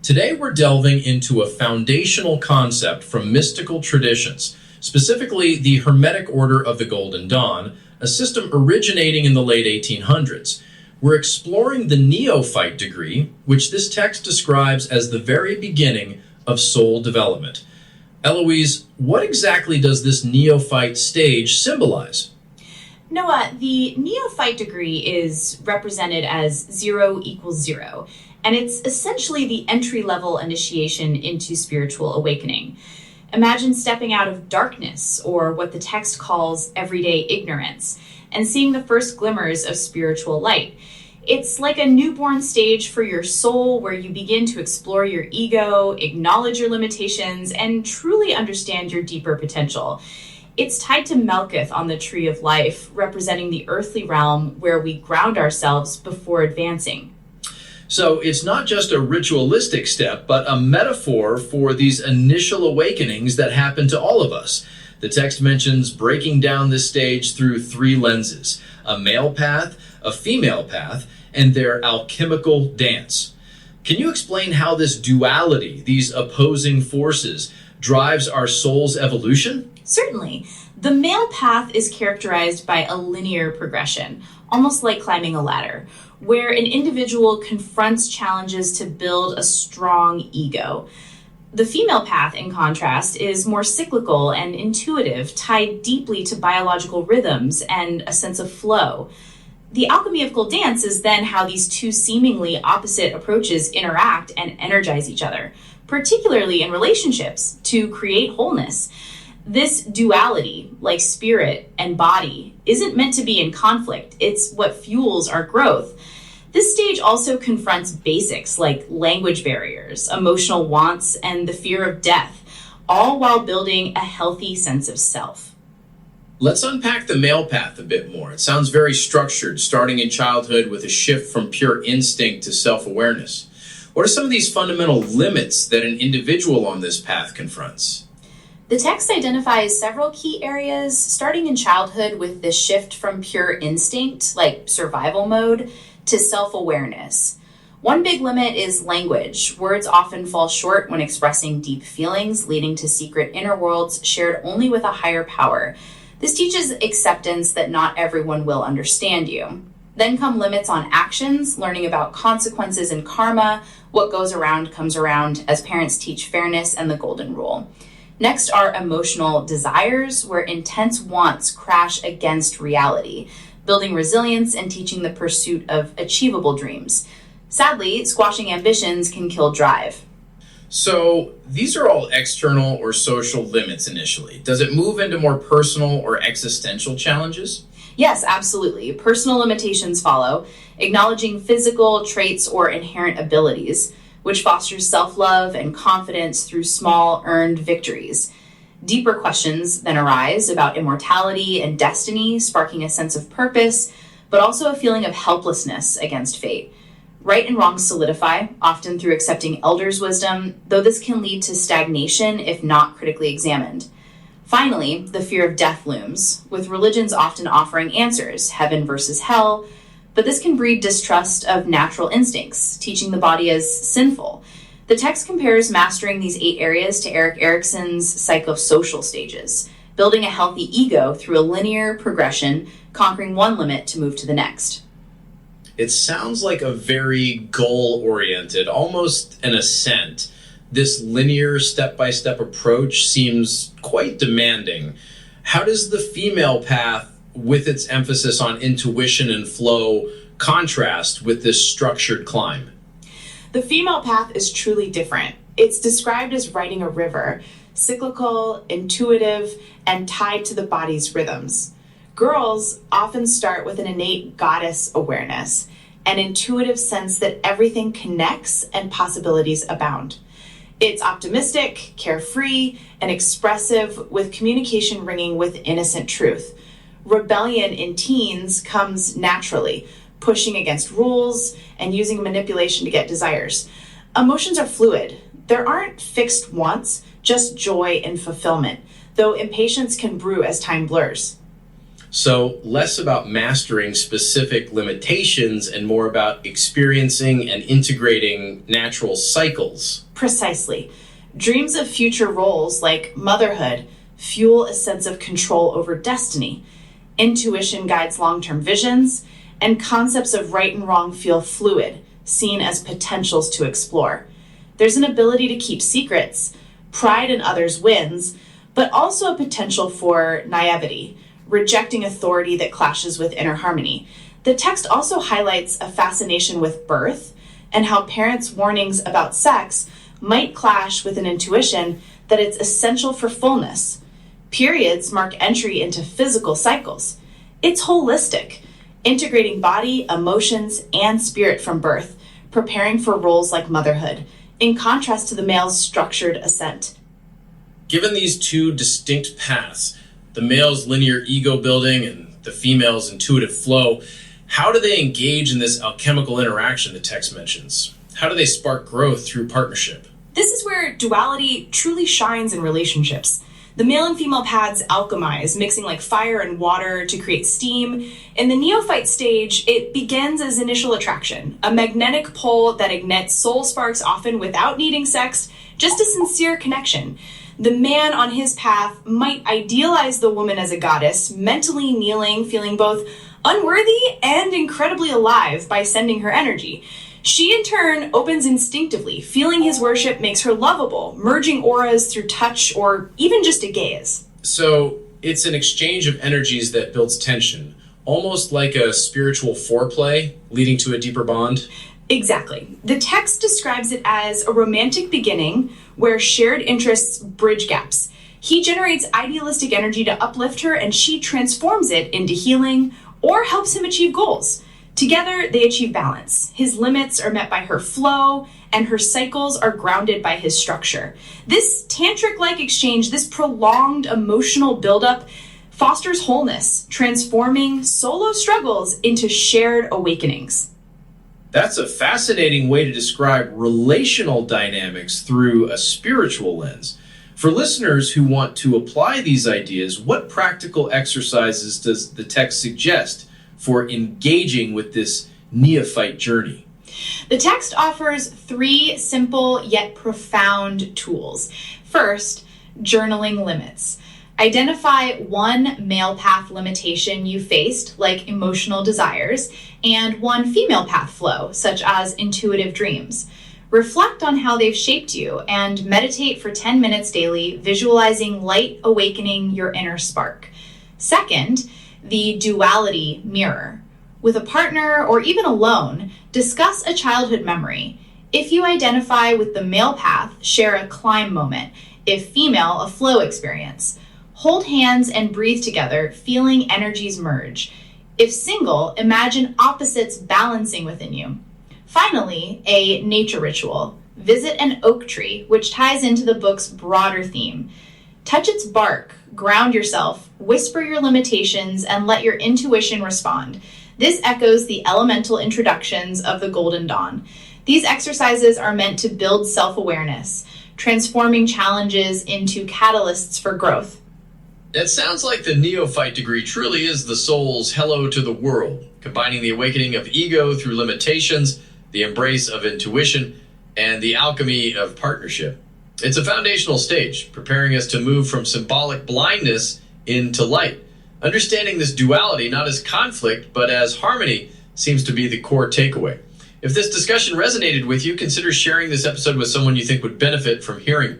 Today we're delving into a foundational concept from mystical traditions, specifically the Hermetic Order of the Golden Dawn, a system originating in the late 1800s. We're exploring the Neophyte Degree, which this text describes as the very beginning of soul development. Eloise, what exactly does this Neophyte stage symbolize? Noah, the Neophyte Degree is represented as 0 equals 0, and it's essentially the entry-level initiation into spiritual awakening. Imagine stepping out of darkness, or what the text calls everyday ignorance, and seeing the first glimmers of spiritual light. It's like a newborn stage for your soul where you begin to explore your ego, acknowledge your limitations, and truly understand your deeper potential. It's tied to Melketh on the Tree of Life, representing the earthly realm where we ground ourselves before advancing. So it's not just a ritualistic step, but a metaphor for these initial awakenings that happen to all of us. The text mentions breaking down this stage through three lenses: a male path, a female path, and their alchemical dance. Can you explain how this duality, these opposing forces, drives our soul's evolution? Certainly. The male path is characterized by a linear progression, almost like climbing a ladder, where an individual confronts challenges to build a strong ego. The female path, in contrast, is more cyclical and intuitive, tied deeply to biological rhythms and a sense of flow. The alchemical dance is then how these two seemingly opposite approaches interact and energize each other, particularly in relationships, to create wholeness. This duality, like spirit and body, isn't meant to be in conflict. It's what fuels our growth. This stage also confronts basics like language barriers, emotional wants, and the fear of death, all while building a healthy sense of self. Let's unpack the male path a bit more. It sounds very structured, starting in childhood with a shift from pure instinct to self-awareness. What are some of these fundamental limits that an individual on this path confronts? The text identifies several key areas, starting in childhood with this shift from pure instinct, like survival mode, to self-awareness. One big limit is language. Words often fall short when expressing deep feelings, leading to secret inner worlds shared only with a higher power. This teaches acceptance that not everyone will understand you. Then come limits on actions, learning about consequences and karma. What goes around comes around, as parents teach fairness and the golden rule. Next are emotional desires, where intense wants crash against reality, building resilience and teaching the pursuit of achievable dreams. Sadly, squashing ambitions can kill drive. So these are all external or social limits initially. Does it move into more personal or existential challenges? Yes, absolutely. Personal limitations follow, acknowledging physical traits or inherent abilities, which fosters self-love and confidence through small, earned victories. Deeper questions then arise about immortality and destiny, sparking a sense of purpose, but also a feeling of helplessness against fate. Right and wrong solidify, often through accepting elders' wisdom, though this can lead to stagnation if not critically examined. Finally, the fear of death looms, with religions often offering answers, heaven versus hell, but this can breed distrust of natural instincts, teaching the body as sinful. The text compares mastering these 8 areas to Erik Erikson's psychosocial stages, building a healthy ego through a linear progression, conquering one limit to move to the next. It sounds like a very goal-oriented, almost an ascent. This linear step-by-step approach seems quite demanding. How does the female path, with its emphasis on intuition and flow, contrast with this structured climb? The female path is truly different. It's described as riding a river, cyclical, intuitive, and tied to the body's rhythms. Girls often start with an innate goddess awareness, an intuitive sense that everything connects and possibilities abound. It's optimistic, carefree, and expressive, with communication ringing with innocent truth. Rebellion in teens comes naturally, pushing against rules and using manipulation to get desires. Emotions are fluid. There aren't fixed wants, just joy and fulfillment, though impatience can brew as time blurs. So less about mastering specific limitations and more about experiencing and integrating natural cycles. Precisely. Dreams of future roles like motherhood fuel a sense of control over destiny. Intuition guides long-term visions, and concepts of right and wrong feel fluid, seen as potentials to explore. There's an ability to keep secrets, pride in others wins, but also a potential for naivety, rejecting authority that clashes with inner harmony. The text also highlights a fascination with birth and how parents' warnings about sex might clash with an intuition that it's essential for fullness. Periods mark entry into physical cycles. It's holistic, integrating body, emotions, and spirit from birth, preparing for roles like motherhood, in contrast to the male's structured ascent. Given these two distinct paths, the male's linear ego building and the female's intuitive flow, how do they engage in this alchemical interaction the text mentions? How do they spark growth through partnership? This is where duality truly shines in relationships. The male and female paths alchemize, mixing like fire and water to create steam. In the neophyte stage, it begins as initial attraction, a magnetic pull that ignites soul sparks often without needing sex, just a sincere connection. The man on his path might idealize the woman as a goddess, mentally kneeling, feeling both unworthy and incredibly alive by sending her energy. She, in turn, opens instinctively, feeling his worship makes her lovable, merging auras through touch or even just a gaze. So it's an exchange of energies that builds tension, almost like a spiritual foreplay leading to a deeper bond. Exactly. The text describes it as a romantic beginning where shared interests bridge gaps. He generates idealistic energy to uplift her, and she transforms it into healing or helps him achieve goals. Together, they achieve balance. His limits are met by her flow, and her cycles are grounded by his structure. This tantric-like exchange, this prolonged emotional buildup, fosters wholeness, transforming solo struggles into shared awakenings. That's a fascinating way to describe relational dynamics through a spiritual lens. For listeners who want to apply these ideas, what practical exercises does the text suggest for engaging with this neophyte journey? The text offers 3 simple yet profound tools. First, journaling limits. Identify one male path limitation you faced, like emotional desires, and one female path flow, such as intuitive dreams. Reflect on how they've shaped you and meditate for 10 minutes daily, visualizing light awakening your inner spark. Second, the duality mirror. With a partner or even alone, discuss a childhood memory. If you identify with the male path, share a climb moment. If female, a flow experience. Hold hands and breathe together, feeling energies merge. If single, imagine opposites balancing within you. Finally, a nature ritual. Visit an oak tree, which ties into the book's broader theme. Touch its bark, ground yourself, whisper your limitations, and let your intuition respond. This echoes the elemental introductions of the Golden Dawn. These exercises are meant to build self-awareness, transforming challenges into catalysts for growth. It sounds like the Neophyte Degree truly is the soul's hello to the world, combining the awakening of ego through limitations, the embrace of intuition, and the alchemy of partnership. It's a foundational stage, preparing us to move from symbolic blindness into light. Understanding this duality not as conflict, but as harmony seems to be the core takeaway. If this discussion resonated with you, consider sharing this episode with someone you think would benefit from hearing